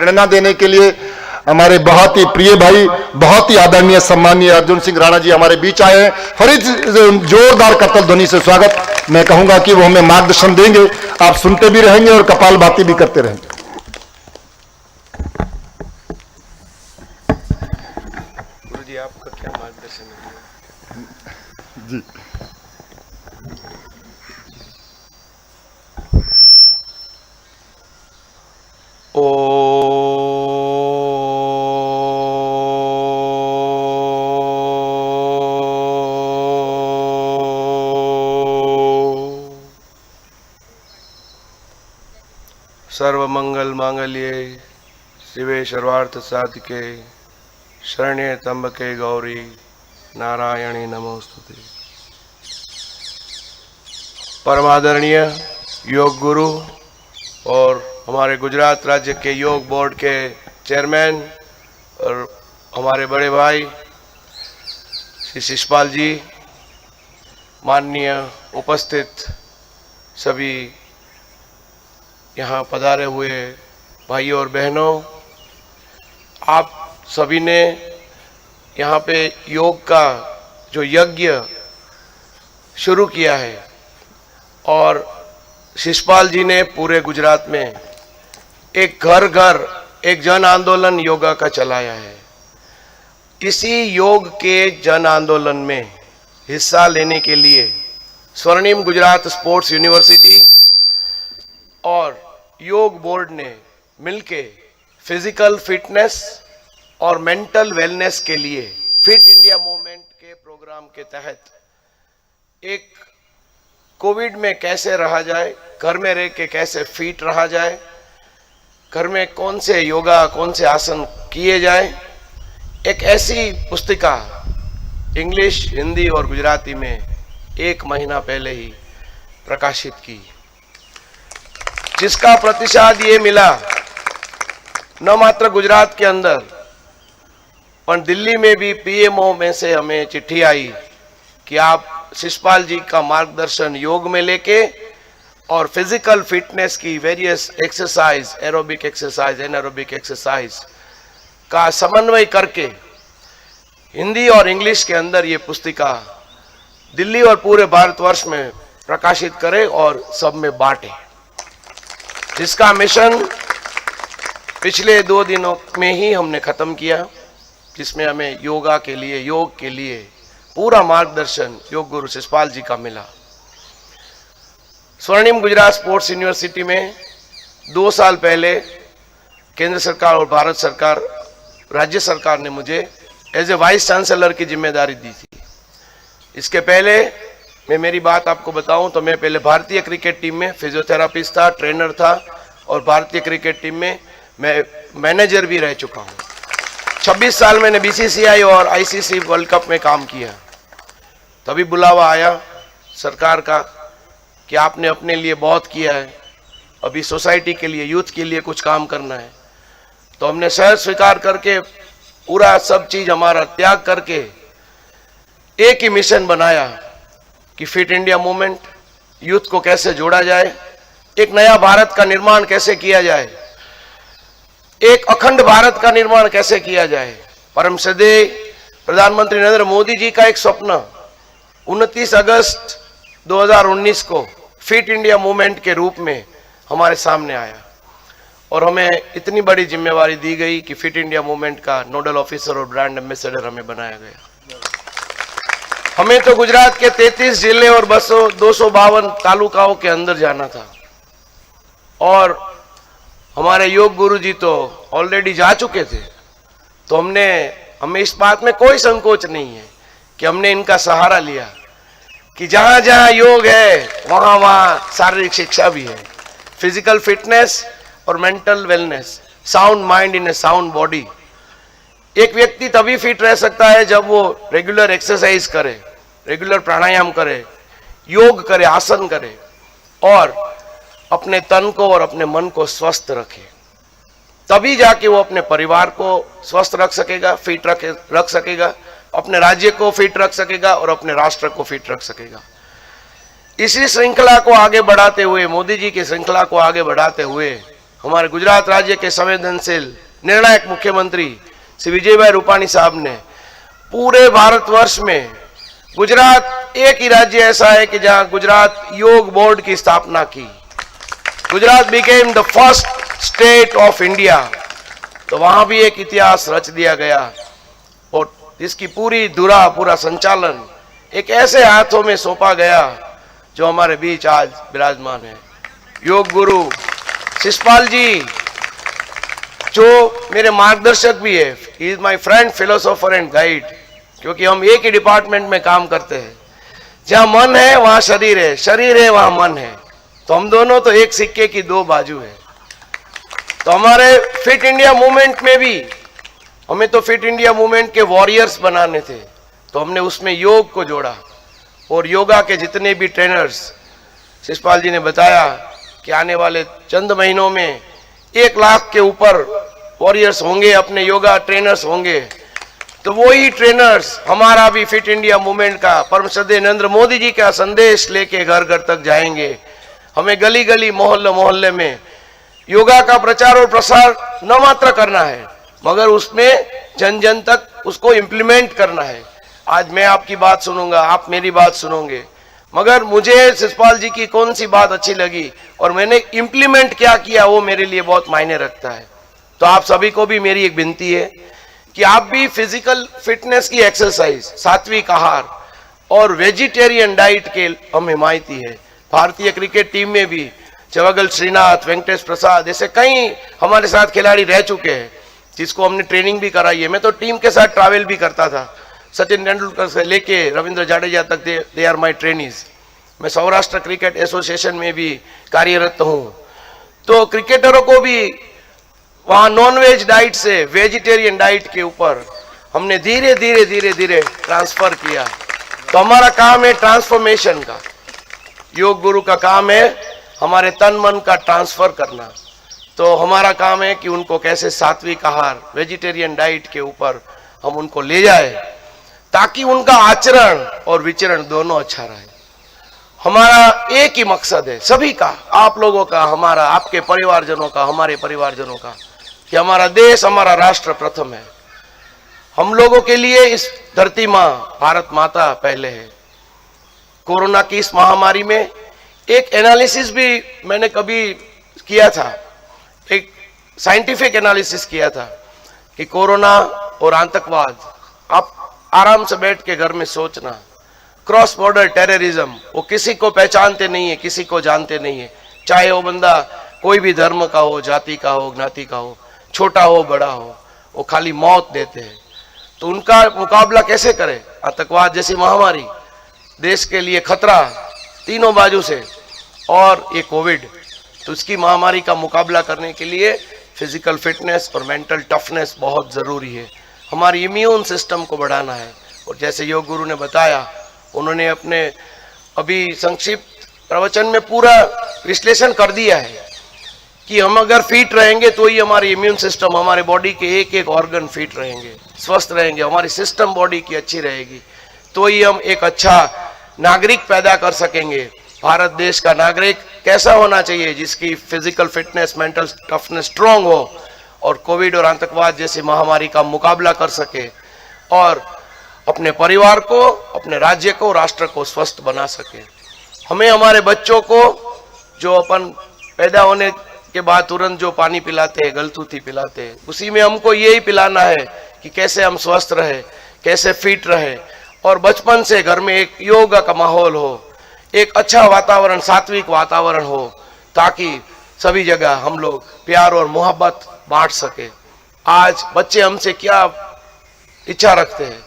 प्रेरणा देने के लिए हमारे बहुत ही प्रिय भाई, बहुत ही आदरणीय सम्मानीय अर्जुन सिंह राणा जी हमारे बीच आए हैं। फरीद जोरदार करतल ध्वनि से स्वागत। मैं कहूंगा कि वो हमें मार्गदर्शन देंगे, आप सुनते भी रहेंगे और कपालभाति भी करते रहेंगे। गुरु जी, आपका क्या मार्गदर्शन है? जी सर्वमंगल मांगल्ये शिवे सर्वार्थ साधिके शरण्ये त्र्यंबके गौरी नारायणी नमोस्तुते। परमादरणीय योग गुरु और हमारे गुजरात राज्य के योग बोर्ड के चेयरमैन और हमारे बड़े भाई श्री शिषपाल जी, माननीय उपस्थित सभी यहाँ पधारे हुए भाइयों और बहनों, आप सभी ने यहाँ पे योग का जो यज्ञ शुरू किया है और शिषपाल जी ने पूरे गुजरात में एक घर घर एक जन आंदोलन योगा का चलाया है। इसी योग के जन आंदोलन में हिस्सा लेने के लिए स्वर्णिम गुजरात स्पोर्ट्स यूनिवर्सिटी और योग बोर्ड ने मिलके फिजिकल फिटनेस और मेंटल वेलनेस के लिए फिट इंडिया मूवमेंट के प्रोग्राम के तहत एक कोविड में कैसे रहा जाए, घर में रह के कैसे फिट रहा जाए, घर में कौन से योगा कौन से आसन किए जाए, एक ऐसी पुस्तिका इंग्लिश, हिंदी और गुजराती में 1 महीना पहले ही प्रकाशित की, जिसका प्रतिसाद ये मिला न मात्र गुजरात के अंदर पर दिल्ली में भी पीएमओ में से हमें चिट्ठी आई कि आप शिषपाल जी का मार्गदर्शन योग में लेके और फिजिकल फिटनेस की various exercise, aerobic exercise, anaerobic exercise का समन्वय करके हिंदी और इंग्लिश के अंदर ये पुस्तिका दिल्ली और पूरे भारतवर्ष में प्रकाशित करे और सब में बांटे, जिसका मिशन पिछले 2 दिनों में ही हमने खत्म किया, जिसमें हमें योगा के लिए, योग के लिए पूरा मार्गदर्शन योग गुरु शिषपाल जी का मिला। स्वर्णिम गुजरात स्पोर्ट्स यूनिवर्सिटी में 2 साल पहले केंद्र सरकार और भारत सरकार, राज्य सरकार ने मुझे एज ए वाइस चांसलर की जिम्मेदारी दी थी। इसके पहले मैं मेरी बात आपको बताऊं तो मैं पहले भारतीय क्रिकेट टीम में फिजियोथेरापिस्ट था, ट्रेनर था और भारतीय क्रिकेट टीम में मैं मैनेजर भी रह चुका हूं। 26 साल मैंने बीसीसीआई और आईसीसी वर्ल्ड कप में काम किया। तभी बुलावा आया सरकार का कि आपने अपने लिए बहुत किया है, अभी सोसाइटी के लिए, यूथ के लिए कुछ काम करना है। तो हमने सहज स्वीकार करके पूरा सब चीज हमारा त्याग करके एक ही मिशन बनाया कि फिट इंडिया मूवमेंट, यूथ को कैसे जोड़ा जाए, एक नया भारत का निर्माण कैसे किया जाए, एक अखंड भारत का निर्माण कैसे किया जाए। परम श्रद्धेय प्रधानमंत्री नरेंद्र मोदी जी का एक स्वप्न 29 अगस्त 2019 को फिट इंडिया मूवमेंट के रूप में हमारे सामने आया और हमें इतनी बड़ी जिम्मेवारी दी गई कि फिट इंडिया मूवमेंट का नोडल ऑफिसर और ब्रांड एम्बेसडर हमें बनाया गया। हमें तो गुजरात के 33 जिले और 252 तालुकाओं के अंदर जाना था और हमारे योग गुरु जी तो ऑलरेडी जा चुके थे। तो हमें इस बात में कोई संकोच नहीं है कि हमने इनका सहारा लिया कि जहां जहां योग है वहां वहां शारीरिक शिक्षा भी है, फिजिकल फिटनेस और mental wellness, sound mind in A sound body. एक व्यक्ति तभी फिट रह सकता है जब वो रेगुलर एक्सरसाइज करे, रेगुलर प्राणायाम करे, योग करे, आसन करे और अपने तन को और अपने मन को स्वस्थ रखे। तभी जाके वो अपने परिवार को स्वस्थ रख सकेगा, फिट रख सकेगा, अपने राज्य को फिट रख सकेगा और अपने राष्ट्र को फिट रख सकेगा। इसी श्रृंखला को आगे बढ़ाते हुए, मोदी जी की श्रृंखला को आगे बढ़ाते हुए हमारे गुजरात राज्य के संवेदनशील निर्णायक मुख्यमंत्री श्री विजयभाई रूपाणी साहब ने पूरे भारतवर्ष में गुजरात एक ही राज्य ऐसा है कि जहां गुजरात योग बोर्ड की स्थापना की। Gujarat became the first state of India. तो वहां भी एक इतिहास रच दिया गया और इसकी पूरा संचालन एक ऐसे हाथों में सौंपा गया जो हमारे बीच आज विराजमान है। योग गुरु शिषपाल जी जो मेरे मार्गदर्शक भी है, he is my friend, philosopher and guide, क्योंकि हम एक ही डिपार्टमेंट में काम करते हैं। जहां मन है वहां शरीर है, शरीर है वहां मन है, तो हम दोनों तो एक सिक्के की दो बाजू है। तो हमारे फिट इंडिया मूवमेंट में भी हमें तो फिट इंडिया मूवमेंट के वॉरियर्स बनाने थे, तो हमने उसमें योग को जोड़ा और योगा के जितने भी ट्रेनर्स, शिषपाल जी ने बताया कि आने वाले चंद महीनों में 1 लाख के ऊपर वॉरियर्स होंगे, अपने योगा ट्रेनर्स होंगे। तो वही ट्रेनर्स हमारा भी फिट इंडिया मूवमेंट का परम श्रद्धेय नरेंद्र मोदी जी का संदेश लेके घर घर तक जाएंगे। हमें गली गली मोहल्ले मोहल्ले में योगा का प्रचार और प्रसार न मात्र करना है, मगर उसमें जन जन तक उसको इम्प्लीमेंट करना है। आज मैं आपकी बात सुनूंगा, आप मेरी बात सुनोगे, मगर मुझे शिषपाल जी की कौन सी बात अच्छी लगी और मैंने इम्प्लीमेंट क्या किया वो मेरे लिए बहुत मायने रखता है। तो आप सभी को भी मेरी एक विनती है कि आप भी फिजिकल फिटनेस की एक्सरसाइज, सात्विक आहार और वेजिटेरियन डाइट के हम हिमायती है। भारतीय क्रिकेट टीम में भी जवागल श्रीनाथ, वेंकटेश प्रसाद ऐसे कई हमारे साथ खिलाड़ी रह चुके हैं जिसको हमने ट्रेनिंग भी कराई है। मैं तो टीम के साथ ट्रैवल भी करता था, सचिन तेंदुलकर से लेके रविंद्र जाडेजा तक दे आर माय ट्रेनीज। मैं सौराष्ट्र क्रिकेट एसोसिएशन में भी कार्यरत हूँ। तो क्रिकेटरों को भी वहाँ नॉन वेज डाइट से वेजिटेरियन डाइट के ऊपर हमने धीरे धीरे ट्रांसफर किया। तो हमारा काम है ट्रांसफॉर्मेशन का, योग गुरु का काम है हमारे तन मन का ट्रांसफर करना। तो हमारा काम है कि उनको कैसे सात्विक आहार, वेजिटेरियन डाइट के ऊपर हम उनको ले जाए ताकि उनका आचरण और विचरण दोनों अच्छा रहे। हमारा एक ही मकसद है सभी का, आप लोगों का, हमारा, आपके परिवारजनों का, हमारे परिवारजनों का, कि हमारा देश, हमारा राष्ट्र प्रथम है। हम लोगों के लिए इस धरती माँ भारत माता पहले है। कोरोना की इस महामारी में एक एनालिसिस भी मैंने कभी किया था, एक साइंटिफिक एनालिसिस किया था कि कोरोना और आतंकवाद, आप आराम से बैठ के घर में सोचना, क्रॉस बॉर्डर टेररिज्म, वो किसी को पहचानते नहीं है, किसी को जानते नहीं है, चाहे वो बंदा कोई भी धर्म का हो, जाति का हो, ज्ञाति का हो, छोटा हो बड़ा हो, वो खाली मौत देते हैं। तो उनका मुकाबला कैसे करें? आतंकवाद जैसी महामारी, देश के लिए खतरा तीनों बाजू से, और ये कोविड, तो उसकी महामारी का मुकाबला करने के लिए फिजिकल फिटनेस और मेंटल टफनेस बहुत ज़रूरी है। हमारी इम्यून सिस्टम को बढ़ाना है। और जैसे योग गुरु ने बताया, उन्होंने अपने अभी संक्षिप्त प्रवचन में पूरा विश्लेषण कर दिया है कि हम अगर फिट रहेंगे तो ही हमारी इम्यून सिस्टम, हमारे बॉडी के एक एक ऑर्गन फिट रहेंगे, स्वस्थ रहेंगे, हमारी सिस्टम बॉडी की अच्छी रहेगी, तो ही हम एक अच्छा नागरिक पैदा कर सकेंगे। भारत देश का नागरिक कैसा होना चाहिए? जिसकी physical fitness, mental toughness strong हो और कोविड और आतंकवाद जैसी महामारी का मुकाबला कर सके और अपने परिवार को, अपने राज्य को, राष्ट्र को स्वस्थ बना सके। हमें हमारे बच्चों को जो अपन पैदा होने के बाद तुरंत जो पानी पिलाते हैं, गलतूती पिलाते हैं, उसी में हमको यही पिलाना है कि कैसे हम स्वस्थ रहे, कैसे फिट रहे, और बचपन से घर में एक योगा का माहौल हो, एक अच्छा वातावरण, सात्विक वातावरण हो, ताकि सभी जगह हम लोग प्यार और मोहब्बत बांट सके। आज बच्चे हमसे क्या इच्छा रखते हैं?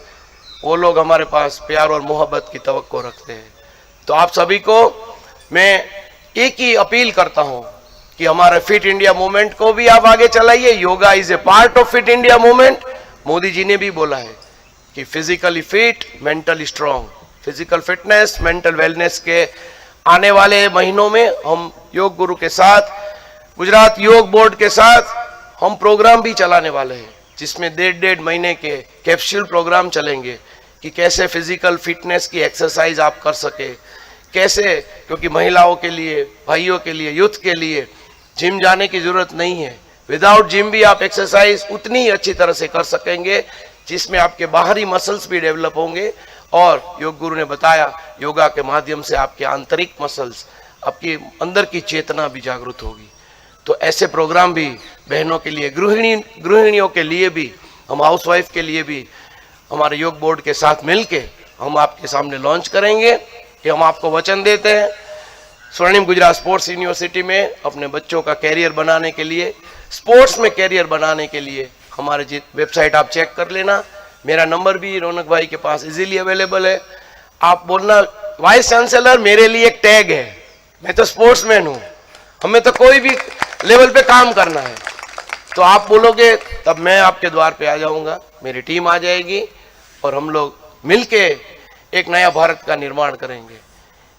वो लोग हमारे पास प्यार और मोहब्बत की तवक्को रखते हैं। तो आप सभी को मैं एक ही अपील करता हूं कि हमारे फिट इंडिया मूवमेंट को भी आप आगे चलाइए। Yoga is a part of fit India movement. Modi ji ने भी बोला है कि physically fit, mentally strong, physical fitness, mental wellness के आने वाले महीनों में हम योग गुरु के साथ, गुजरात योग बोर्ड के साथ हम प्रोग्राम भी चलाने वाले हैं, जिसमें 1.5 महीने के कैप्सूल प्रोग्राम चलेंगे कि कैसे फिजिकल फिटनेस की एक्सरसाइज आप कर सके, कैसे, क्योंकि महिलाओं के लिए, भाइयों के लिए, यूथ के लिए जिम जाने की जरूरत नहीं है। विदाउट जिम भी आप एक्सरसाइज उतनी ही अच्छी तरह से कर सकेंगे जिसमें आपके बाहरी मसल्स भी डेवलप होंगे। और योग गुरु ने बताया योगा के माध्यम से आपके आंतरिक मसल्स, आपकी अंदर की चेतना भी जागृत होगी। तो ऐसे प्रोग्राम भी बहनों के लिए, गृहिणियों के लिए भी, हम हाउसवाइफ के लिए भी हमारे योग बोर्ड के साथ मिलके हम आपके सामने लॉन्च करेंगे कि हम आपको वचन देते हैं स्वर्णिम गुजरात स्पोर्ट्स यूनिवर्सिटी में अपने बच्चों का कैरियर बनाने के लिए, स्पोर्ट्स में कैरियर बनाने के लिए हमारे वेबसाइट आप चेक कर लेना। मेरा नंबर भी रौनक भाई के पास इजीली अवेलेबल है। आप बोलना वाइस चांसलर मेरे लिए एक टैग है, मैं तो स्पोर्ट्समैन हूँ, हमें तो कोई भी लेवल पे काम करना है। तो आप बोलोगे तब मैं आपके द्वार पे आ जाऊंगा, मेरी टीम आ जाएगी और हम लोग मिलके एक नया भारत का निर्माण करेंगे।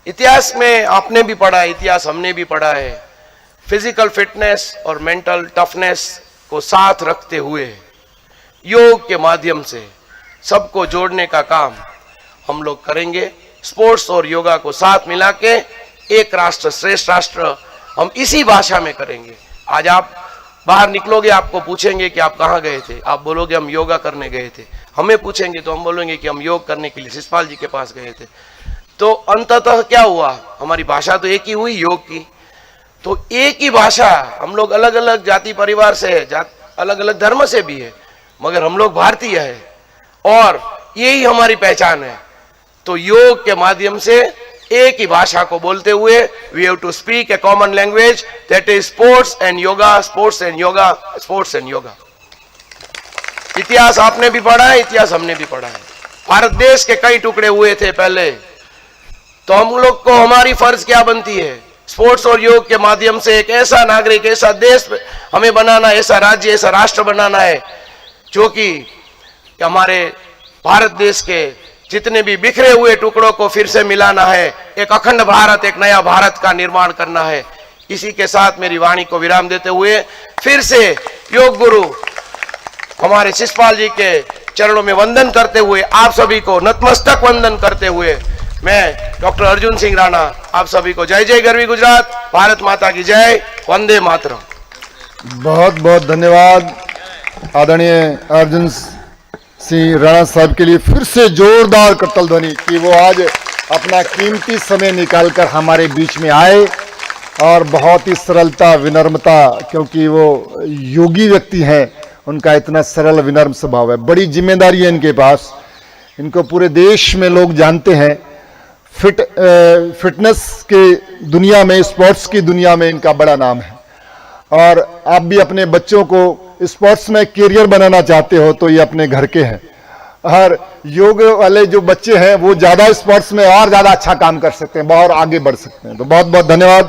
इतिहास में आपने भी पढ़ा है, इतिहास हमने भी पढ़ा है, फिजिकल फिटनेस और मेंटल टफनेस को साथ रखते हुए योग के माध्यम से सबको जोड़ने का काम हम लोग करेंगे। स्पोर्ट्स और योगा को साथ मिला के एक राष्ट्र श्रेष्ठ राष्ट्र हम इसी भाषा में करेंगे। आज आप बाहर निकलोगे, आपको पूछेंगे कि आप कहाँ गए थे, आप बोलोगे हम योगा करने गए थे। हमें पूछेंगे तो हम बोलेंगे कि हम योग करने के लिए शिषपाल जी के पास गए थे। तो अंततः क्या हुआ, हमारी भाषा तो एक ही हुई योग की। तो एक ही भाषा, हम लोग अलग अलग जाति परिवार से है, अलग अलग धर्म से भी है, मगर हम लोग भारतीय है और यही हमारी पहचान है। तो योग के माध्यम से एक ही भाषा को बोलते हुए we have to speak a common language that is sports and yoga, sports and yoga, sports and yoga. इतिहास आपने भी पढ़ा है, इतिहास हमने भी पढ़ा है। भारत देश के कई टुकड़े हुए थे पहले, तो हम लोग को हमारी फर्ज क्या बनती है, स्पोर्ट्स और योग के माध्यम से एक ऐसा नागरिक, ऐसा देश हमें बनाना, ऐसा राज्य, ऐसा राष्ट्र बनाना है जो कि हमारे भारत देश के जितने भी बिखरे हुए टुकड़ों को फिर से मिलाना है, एक अखंड भारत, एक नया भारत का निर्माण करना है। इसी के साथ मेरी वाणी को विराम देते हुए फिर से योग गुरु हमारे शिषपाल जी के चरणों में वंदन करते हुए, आप सभी को नतमस्तक वंदन करते हुए, मैं डॉक्टर अर्जुन सिंह राणा आप सभी को जय जय गरवी गुजरात, भारत माता की जय, वंदे मातरम। बहुत बहुत धन्यवाद आदरणीय अर्जुन सिंह राणा साहब के लिए फिर से जोरदार करतल ध्वनि कि वो आज अपना कीमती समय निकालकर हमारे बीच में आए और बहुत ही सरलता, विनम्रता, क्योंकि वो योगी व्यक्ति हैं, उनका इतना सरल विनम्र स्वभाव है। बड़ी जिम्मेदारी है इनके पास, इनको पूरे देश में लोग जानते हैं। फिटनेस के दुनिया में, स्पोर्ट्स की दुनिया में इनका बड़ा नाम है। और आप भी अपने बच्चों को स्पोर्ट्स में करियर बनाना चाहते हो तो ये अपने घर के हैं। और योग वाले जो बच्चे हैं वो ज़्यादा स्पोर्ट्स में और ज़्यादा अच्छा काम कर सकते हैं, बहुत आगे बढ़ सकते हैं। तो बहुत बहुत धन्यवाद।